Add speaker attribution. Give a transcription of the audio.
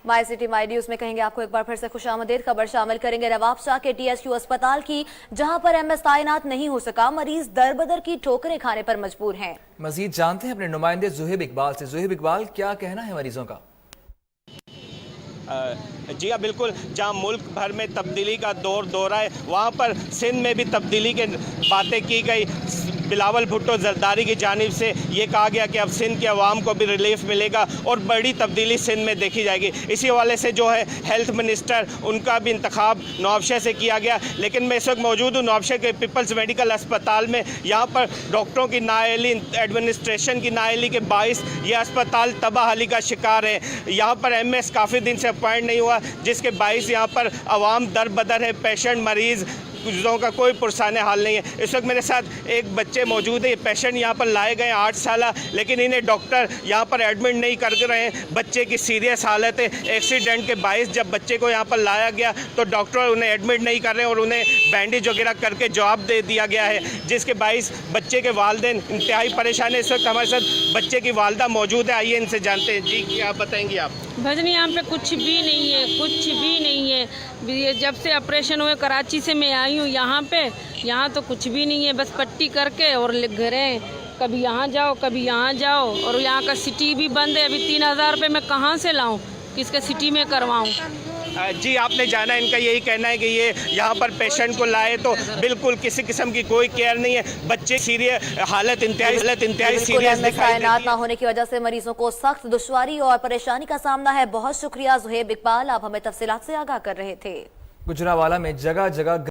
Speaker 1: My city my news में कहेंगे आपको एक बार फिर से खुशामदीद। खबर शामिल करेंगे नवाब शाह के TSU अस्पताल की, जहां पर MS तैनात नहीं हो सका। मरीज दर बदर की ठोकरें खाने पर मजबूर हैं।
Speaker 2: मजीद जानते हैं अपने नुमाइंदे ज़ुहैब इकबाल से। ज़ुहैब इकबाल, क्या कहना है मरीजों का?
Speaker 3: जी हाँ, बिल्कुल। जहाँ मुल्क भर में तब्दीली का दौर है, वहाँ पर सिंध में भी तब्दीली के बातें की गई। बिलावल भुट्टो जरदारी की जानिब से ये कहा गया कि अब सिंध के अवाम को भी रिलीफ मिलेगा और बड़ी तब्दीली सिंध में देखी जाएगी। इसी हवाले से जो है हेल्थ मिनिस्टर, उनका भी इंतखाब नवाबशाह से किया गया। लेकिन मैं इस वक्त मौजूद हूँ नवाबशाह के पीपल्स मेडिकल अस्पताल में। यहाँ पर डॉक्टरों की नाअहली, एडमिनिस्ट्रेशन की नाअहली के बाइस ये अस्पताल तबाहली का शिकार है। यहाँ पर MS काफ़ी दिन से अपॉइंट नहीं हुआ, जिसके बाइस यहाँ पर अवाम दर बदर है। पेशेंट, मरीज़ का कोई पुरसाने हाल नहीं है। इस वक्त मेरे साथ एक बच्चे मौजूद है। ये पेशेंट यहाँ पर लाए गए 8 साल, लेकिन इन्हें डॉक्टर यहाँ पर एडमिट नहीं कर रहे हैं। बच्चे की सीरियस हालत है। एक्सीडेंट के बायस जब बच्चे को यहाँ पर लाया गया तो डॉक्टर उन्हें एडमिट नहीं कर रहे हैं और उन्हें बैंडेज वगैरह करके जवाब दे दिया गया है, जिसके बायस बच्चे के वालिदैन इंतहाई परेशान है। इस वक्त हमारे साथ बच्चे की वालदा मौजूद है। आइए इनसे जानते हैं। जी, क्या बताएंगी आप?
Speaker 4: भजनी, यहाँ पे कुछ भी नहीं है, कुछ भी नहीं है। ये जब से ऑपरेशन हुए कराची से मैं आई हूँ यहाँ पे, यहाँ तो कुछ भी नहीं है। बस पट्टी करके और घरें, कभी यहाँ जाओ कभी यहाँ जाओ। और यहाँ का सिटी भी बंद है। अभी 3000 रुपये मैं कहाँ से लाऊं, किसके सिटी में करवाऊं?
Speaker 3: जी, आपने जाना, इनका यही कहना है कि ये यहाँ पर पेशेंट को लाए तो बिल्कुल किसी किस्म की कोई केयर नहीं है। बच्चे सीरियस हालत इंतहाई सीरियस दिखाई
Speaker 1: तैनात ना होने की वजह से मरीजों को सख्त दुश्वारी और परेशानी का सामना है। बहुत शुक्रिया ज़ुहैब इकबाल, आप हमें तफसीलात से आगाह कर रहे थे।
Speaker 2: गुजरावाला में जगह जगह